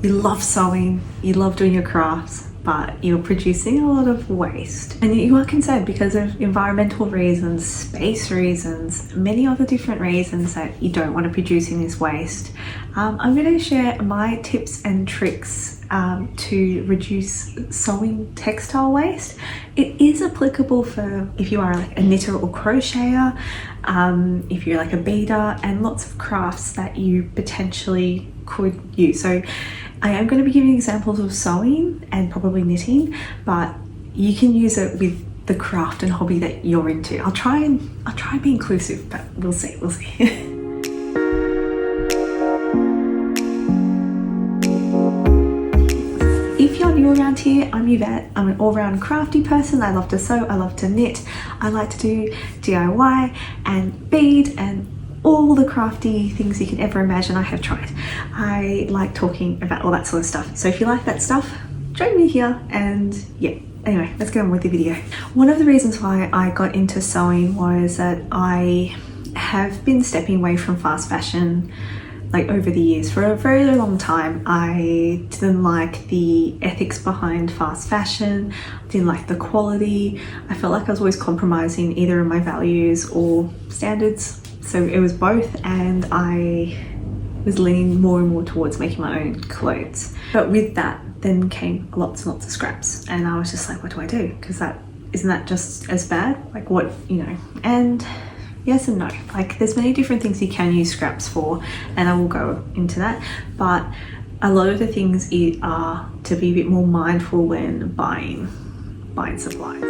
you love sewing, you love doing your crafts, but you're producing a lot of waste and you are concerned because of environmental reasons, space reasons, many other different reasons that you don't want to producing this waste. I'm going to share my tips and tricks to reduce sewing textile waste. It is applicable for if you are like a knitter or crocheter, if you're like a beader, and lots of crafts that you potentially could use. So I am going to be giving examples of sewing and probably knitting, but you can use it with the craft and hobby that you're into. I'll try and be inclusive, but we'll see. If you're new around here, I'm Yvette. I'm an all-round crafty person. I love to sew, I love to knit, I like to do DIY and bead and all the crafty things you can ever imagine. I have tried. I like talking about all that sort of stuff. So if you like that stuff, join me here. And yeah, anyway, let's get on with the video. One of the reasons why I got into sewing was that I have been stepping away from fast fashion like over the years. For a very long time, I didn't like the ethics behind fast fashion, didn't like the quality. I felt like I was always compromising either in my values or standards. So it was both, and I was leaning more and more towards making my own clothes. But with that then came lots and lots of scraps, and I was just like, what do I do? Because isn't that just as bad? Like what, you know? And yes and no. Like there's many different things you can use scraps for, and I will go into that. But a lot of the things are to be a bit more mindful when buying supplies.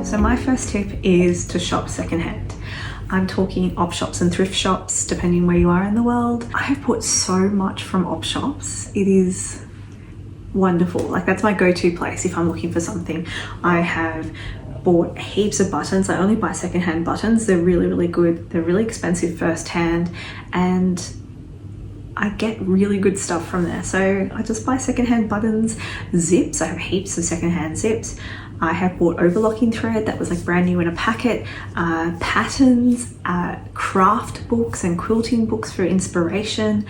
So my first tip is to shop secondhand. I'm talking op shops and thrift shops, depending where you are in the world. I have bought so much from op shops. It is wonderful. Like that's my go-to place if I'm looking for something. I have bought heaps of buttons. I only buy secondhand buttons. They're really good. They're really expensive firsthand, and I get really good stuff from there. So I just buy secondhand buttons, zips. I have heaps of secondhand zips. I have bought overlocking thread that was like brand new in a packet, patterns, craft books and quilting books for inspiration.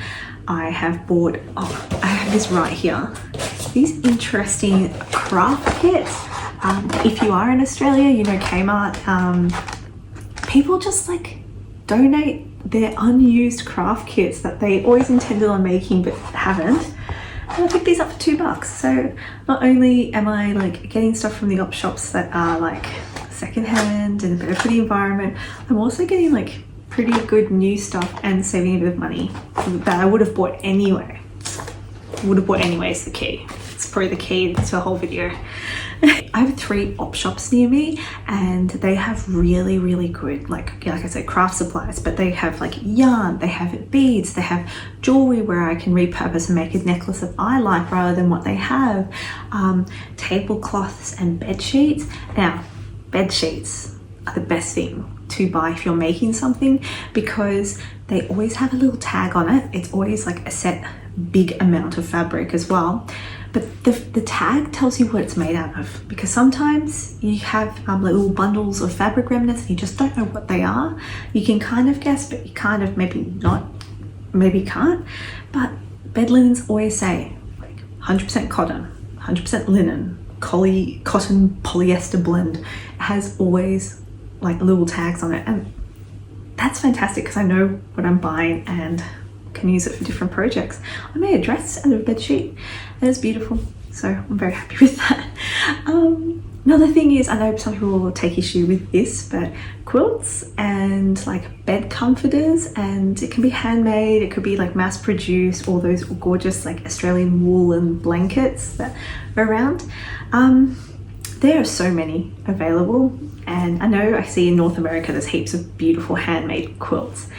I have bought, I have this right here, these interesting craft kits. If you are in Australia, you know Kmart, people just like donate their unused craft kits that they always intended on making but haven't. And I picked these up for $2. So not only am I like getting stuff from the op shops that are like secondhand and better for the environment, I'm also getting like pretty good new stuff and saving a bit of money that I would have bought anyway. Is the key. It's probably the key to the whole video. I have 3 op shops near me, and they have really good, like I said, craft supplies, but they have like yarn, they have beads, they have jewelry where I can repurpose and make a necklace that I like rather than what they have, tablecloths and bed sheets. Now, bed sheets are the best thing to buy if you're making something because they always have a little tag on it. It's always like a set big amount of fabric as well. But the tag tells you what it's made out of, because sometimes you have like little bundles of fabric remnants and you just don't know what they are. You can kind of guess, but you kind of maybe not, maybe can't. But bed linens always say like 100% cotton, 100% linen, cotton polyester blend. It has always like little tags on it, and that's fantastic because I know what I'm buying and can use it for different projects. I made a dress out of a bed sheet and it's beautiful, so I'm very happy with that. Another thing is, I know some people will take issue with this, but quilts and like bed comforters, and it can be handmade, it could be like mass produced, all those gorgeous like Australian woolen blankets that are around. There are so many available, and I know I see in North America there's heaps of beautiful handmade quilts.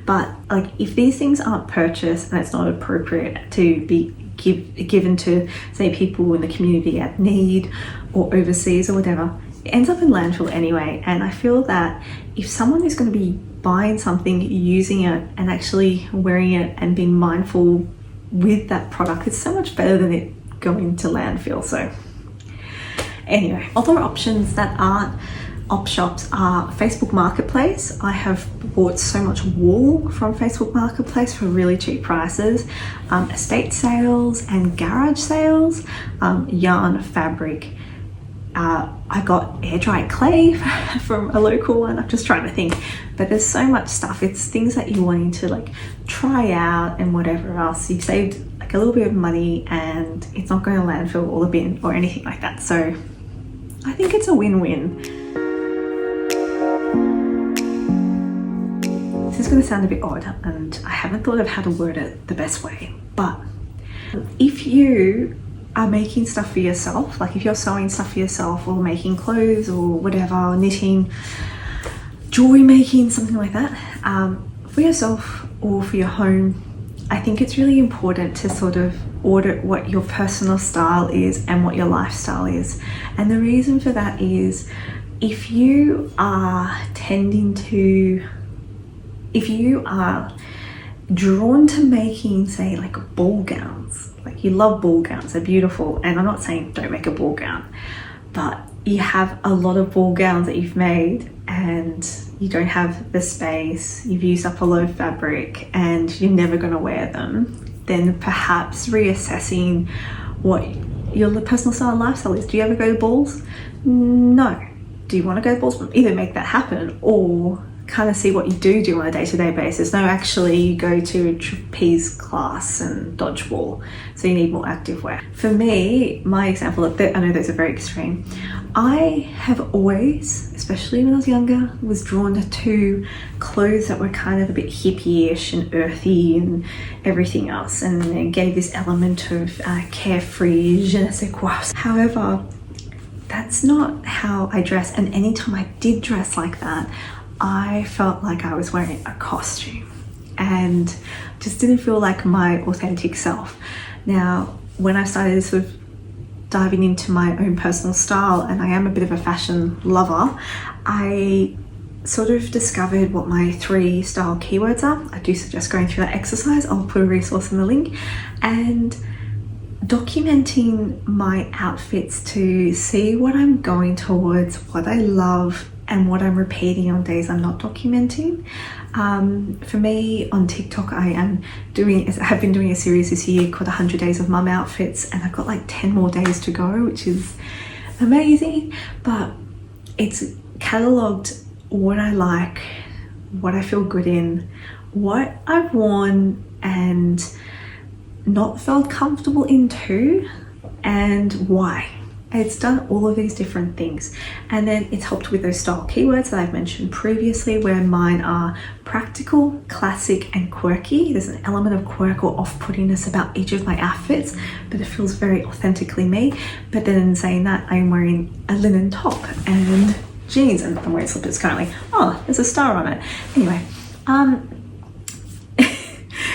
But like if these things aren't purchased and it's not appropriate to be given to, say, people in the community at need or overseas or whatever, it ends up in landfill anyway. And I feel that if someone is going to be buying something, using it and actually wearing it and being mindful with that product, it's so much better than it going to landfill. So anyway, other options that aren't op shops are Facebook Marketplace. I have bought so much wool from Facebook Marketplace for really cheap prices, estate sales and garage sales, yarn, fabric. I got air dried clay from a local one. I'm just trying to think, but there's so much stuff. It's things that you're wanting to like try out and whatever else. You've saved like a little bit of money and it's not going to landfill or the bin or anything like that. So I think it's a win-win. This is going to sound a bit odd and I haven't thought of how to word it the best way, but if you are making stuff for yourself, like if you're sewing stuff for yourself or making clothes or whatever, knitting, jewelry making, something like that, for yourself or for your home, I think it's really important to sort of audit what your personal style is and what your lifestyle is. And the reason for that is if you are drawn to making, say, like ball gowns, like you love ball gowns, they're beautiful, and I'm not saying don't make a ball gown, but you have a lot of ball gowns that you've made and you don't have the space, you've used up a lot of fabric and you're never going to wear them, then perhaps reassessing what your personal style and lifestyle is. Do you ever go to balls? No. Do you want to go to balls? Either make that happen or kind of see what you do on a day-to-day basis. No, actually you go to a trapeze class and dodgeball, so you need more active wear. For me, my example, I know those are very extreme. I have always, especially when I was younger, was drawn to clothes that were kind of a bit hippie-ish and earthy and everything else, and it gave this element of carefree, je ne sais quoi. However, that's not how I dress, and anytime I did dress like that, I felt like I was wearing a costume and just didn't feel like my authentic self. Now, when I started sort of diving into my own personal style, and I am a bit of a fashion lover, I sort of discovered what my 3 style keywords are. I do suggest going through that exercise. I'll put a resource in the link, and documenting my outfits to see what I'm going towards, what I love, and what I'm repeating on days I'm not documenting. For me on TikTok, I have been doing a series this year called 100 Days of Mum Outfits, and I've got like 10 more days to go, which is amazing. But it's catalogued what I like, what I feel good in, what I've worn and not felt comfortable in too, and why. It's done all of these different things, and then it's helped with those style keywords that I've mentioned previously, where mine are practical, classic and quirky. There's an element of quirk or off-puttingness about each of my outfits, but it feels very authentically me. But then in saying that, I'm wearing a linen top and jeans, and I'm wearing slippers currently. Oh, there's a star on it. Anyway,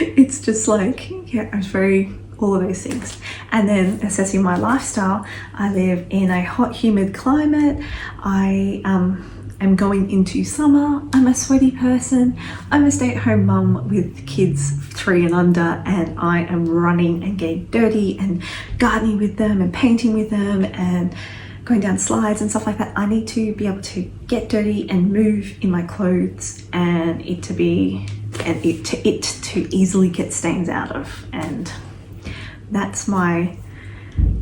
it's just like, yeah, I was very all of those things. And then assessing my lifestyle, I live in a hot, humid climate. I am going into summer. I'm a sweaty person. I'm a stay-at-home mum with kids 3 and under, and I am running and getting dirty and gardening with them and painting with them and going down slides and stuff like that. I need to be able to get dirty and move in my clothes, and it to easily get stains out of, and that's my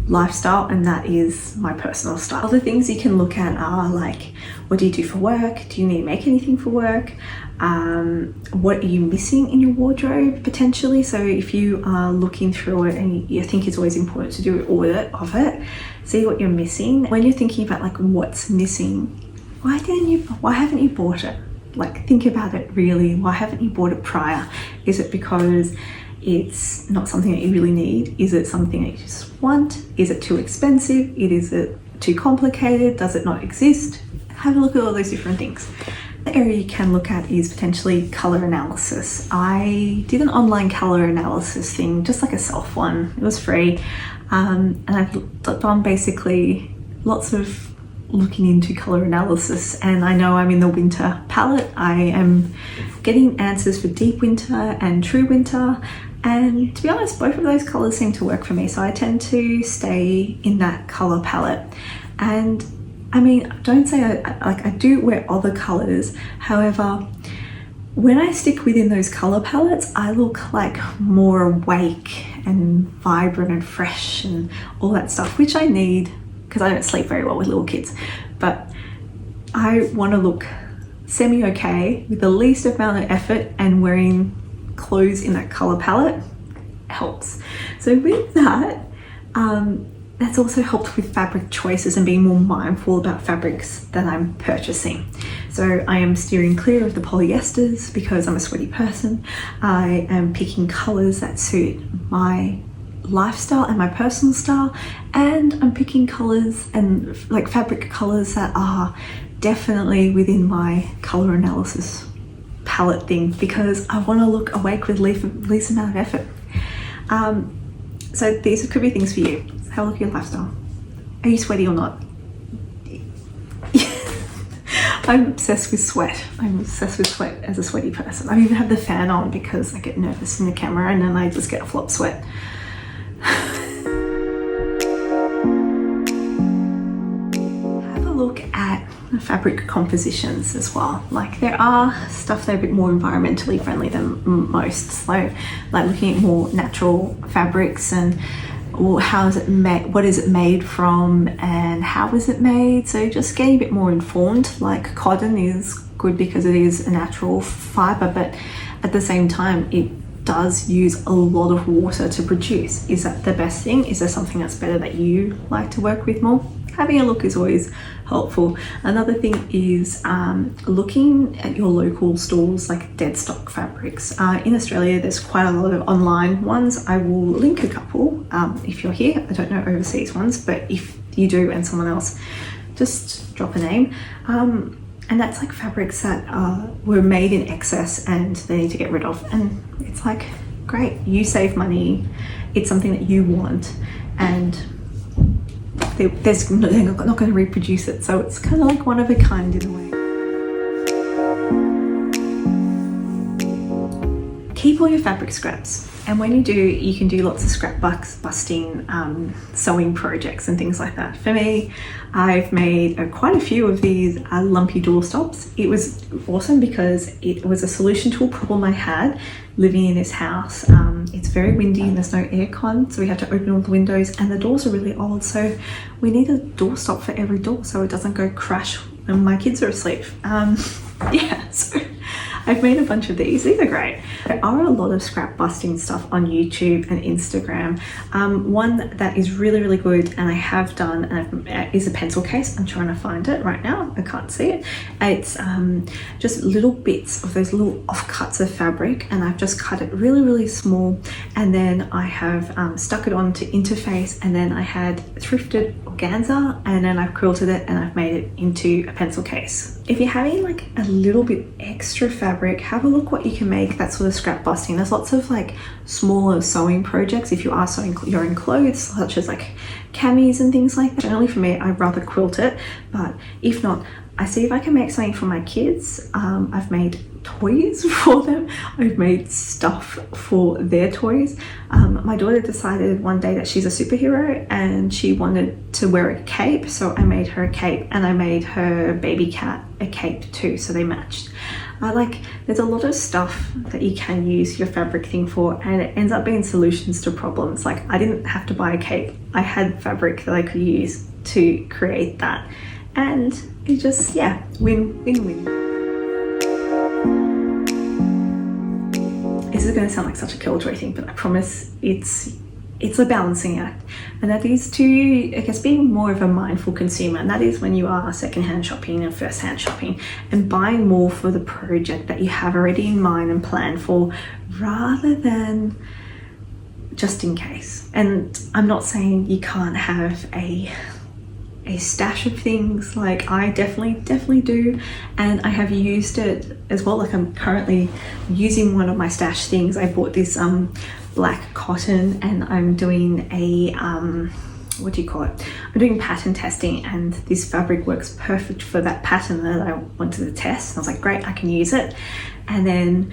lifestyle, and that is my personal style. Other things you can look at are like, what do you do for work? Do you need to make anything for work? What are you missing in your wardrobe potentially? So if you are looking through it, and you think it's always important to do an audit of it, see what you're missing. When you're thinking about like what's missing, why haven't you bought it? Like, think about it really. Why haven't you bought it prior? Is it because it's not something that you really need? Is it something that you just want? Is it too expensive? Is it too complicated? Does it not exist? Have a look at all those different things. The area you can look at is potentially color analysis. I did an online color analysis thing, just like a self one. It was free, and I've done basically lots of looking into color analysis, and I know I'm in the winter palette. I am getting answers for deep winter and true winter, and to be honest, both of those colors seem to work for me, so I tend to stay in that color palette. And I mean, don't say I do wear other colors. However, when I stick within those color palettes, I look like more awake and vibrant and fresh and all that stuff, which I need because I don't sleep very well with little kids. But I want to look semi-okay with the least amount of effort, and wearing clothes in that color palette helps. So with that, that's also helped with fabric choices and being more mindful about fabrics that I'm purchasing. So I am steering clear of the polyesters because I'm a sweaty person. I am picking colors that suit my lifestyle and my personal style, and I'm picking colors and like fabric colors that are definitely within my color analysis palette thing, because I want to look awake with least amount of effort. So these could be things for you. Have a look at your lifestyle. Are you sweaty or not? I'm obsessed with sweat. I'm obsessed with sweat as a sweaty person. I even have the fan on because I get nervous in the camera and then I just get a flop sweat. Have a look at the fabric compositions as well. Like, there are stuff that are a bit more environmentally friendly than most. So like looking at more natural fabrics and how is it made, what is it made from, and how is it made. So just getting a bit more informed. Like, cotton is good because it is a natural fiber, but at the same time it does use a lot of water to produce. Is that the best thing? Is there something that's better that you like to work with more? Having a look is always helpful. Another thing is looking at your local stores, like dead stock fabrics. In Australia, there's quite a lot of online ones. I will link a couple if you're here. I don't know overseas ones, but if you do and someone else, just drop a name. And that's like fabrics that were made in excess and they need to get rid of. And it's like, great, you save money. It's something that you want, and they're not going to reproduce it. So it's kind of like one of a kind in a way. Keep all your fabric scraps. And when you do, you can do lots of scrapbusting, sewing projects and things like that. For me, I've made quite a few of these lumpy doorstops. It was awesome because it was a solution to a problem I had living in this house. It's very windy and there's no aircon, so we have to open all the windows, and the doors are really old. So we need a doorstop for every door so it doesn't go crash when my kids are asleep. Yeah, so I've made a bunch of these. These are great. There are a lot of scrap busting stuff on YouTube and Instagram. One that is really, really good, and I have done, is a pencil case. I'm trying to find it right now. I can't see it. It's just little bits of those little offcuts of fabric, and I've just cut it really, really small, and then I have stuck it onto interface, and then I had thrifted organza, and then I've quilted it and I've made it into a pencil case. If you're having like a little bit extra fabric, have a look what you can make that sort of scrap busting. There's lots of like smaller sewing projects if you are sewing your own clothes, such as like camis and things like that. Generally for me, I'd rather quilt it, but if not, I see if I can make something for my kids. I've made toys for them. I've made stuff for their toys. My daughter decided one day that she's a superhero and she wanted to wear a cape, so I made her a cape, and I made her baby cat a cape too, so they matched. There's a lot of stuff that you can use your fabric thing for, and it ends up being solutions to problems. Like, I didn't have to buy a cape. I had fabric that I could use to create that, and it just, yeah, win, win, win. This is going to sound like such a killjoy thing, but I promise it's a balancing act, and that is to, I guess, being more of a mindful consumer, and that is when you are secondhand shopping and first-hand shopping and buying more for the project that you have already in mind and planned for, rather than just in case. And I'm not saying you can't have a stash of things. Like, I definitely do, and I have used it as well. Like, I'm currently using one of my stash things. I bought this black cotton, and I'm doing a what do you call it? I'm doing pattern testing, and this fabric works perfect for that pattern that I wanted to test. And I was like, great, I can use it. And then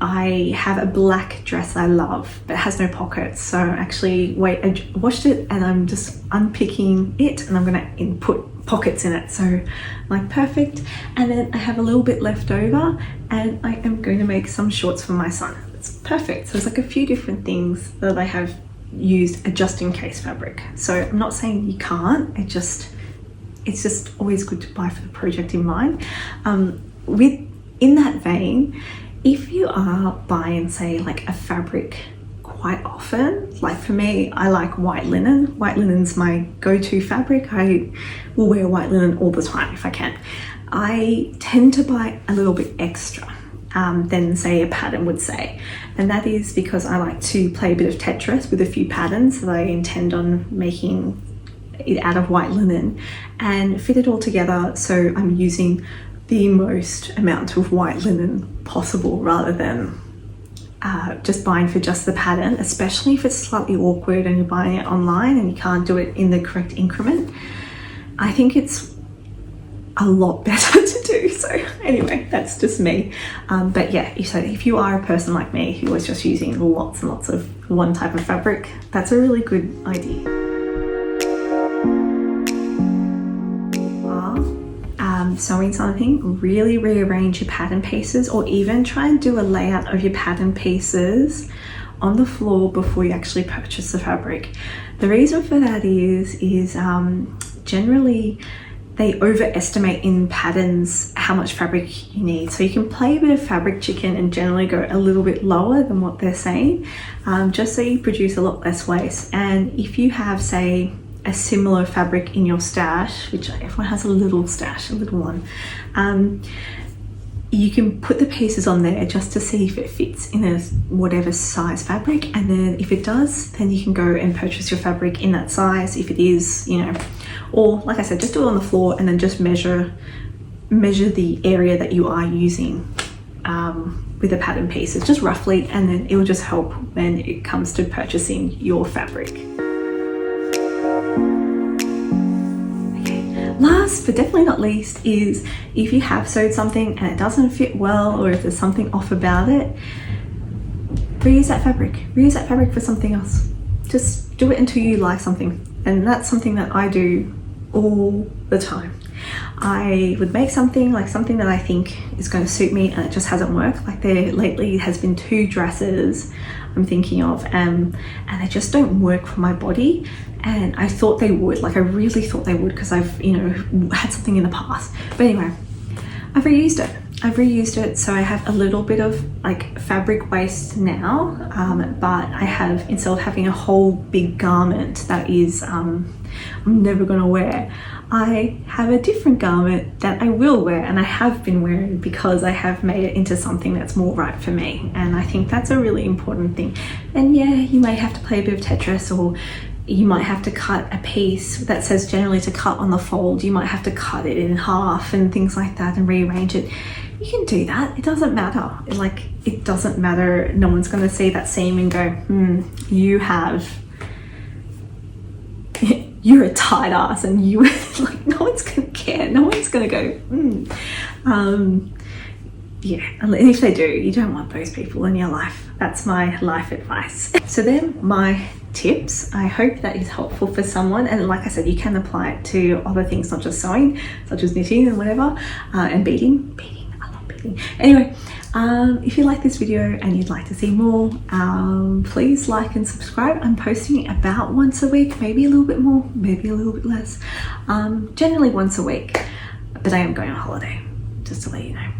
I have a black dress I love, but it has no pockets. So actually, wait, I washed it and I'm just unpicking it and I'm gonna put pockets in it. So like perfect. And then I have a little bit left over and I am going to make some shorts for my son. It's perfect. So there's like a few different things that I have used a just in case fabric. So I'm not saying you can't, it's just always good to buy for the project in mind. In that vein, if you are buying, say, like a fabric quite often, like for me, I like white linen. White linen's my go-to fabric. I will wear white linen all the time if I can. I tend to buy a little bit extra than, say, a pattern would say. And that is because I like to play a bit of Tetris with a few patterns that I intend on making it out of white linen and fit it all together, so I'm using the most amount of white linen possible rather than just buying for just the pattern, especially if it's slightly awkward and you're buying it online and you can't do it in the correct increment. I think it's a lot better to do. So anyway, that's just me. But yeah, so if you are a person like me who was just using lots and lots of one type of fabric, that's a really good idea. Sewing something, really rearrange your pattern pieces, or even try and do a layout of your pattern pieces on the floor before you actually purchase the fabric. The reason for that is generally they overestimate in patterns how much fabric you need. So you can play a bit of fabric chicken and generally go a little bit lower than what they're saying, just so you produce a lot less waste. And if you have, say, a similar fabric in your stash, which everyone has a little stash, a little one, you can put the pieces on there just to see if it fits in a whatever size fabric, and then if it does, then you can go and purchase your fabric in that size if it is, you know, or like I said, just do it on the floor and then just measure the area that you are using with the pattern pieces, just roughly, and then it will just help when it comes to purchasing your fabric. Last but definitely not least is if you have sewed something and it doesn't fit well, or if there's something off about it, reuse that fabric. Reuse that fabric for something else. Just do it until you like something. And that's something that I do all the time. I would make something that I think is going to suit me and it just hasn't worked. Like there lately has been 2 dresses I'm thinking of and they just don't work for my body. And I thought they would, like I really thought they would, because I've, you know, had something in the past. But anyway, I've reused it. So I have a little bit of like fabric waste now, but I have, instead of having a whole big garment that is I'm never gonna wear, I have a different garment that I will wear, and I have been wearing because I have made it into something that's more right for me. And I think that's a really important thing. And yeah, you may have to play a bit of Tetris, or you might have to cut a piece that says generally to cut on the fold. You might have to cut it in half and things like that and rearrange it. You can do that. It doesn't matter. It doesn't matter. No one's going to see that seam and go, you're a tight ass, and you like, no one's going to care. No one's going to go, yeah, and if they do, you don't want those people in your life. That's my life advice. So then my tips. I hope that is helpful for someone, and like I said, you can apply it to other things, not just sewing, such as knitting and whatever, and beading. I love beading. Anyway, if you like this video and you'd like to see more, please like and subscribe. I'm posting about once a week, maybe a little bit more, maybe a little bit less, generally once a week, but I am going on holiday, just to let you know.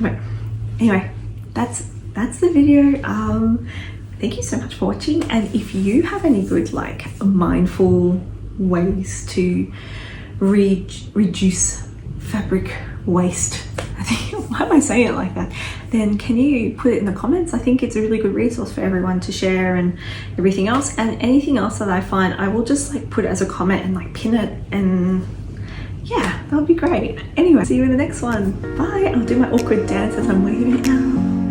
But anyway, that's the video. Thank you so much for watching, and if you have any good like mindful ways to reduce fabric waste, I think, why am I saying it like that, then can you put it in the comments? I think it's a really good resource for everyone to share and everything else. And anything else that I find, I will just like put it as a comment and like pin it, and yeah, that would be great. Anyway, see you in the next one. Bye. I'll do my awkward dance as I'm waving it out.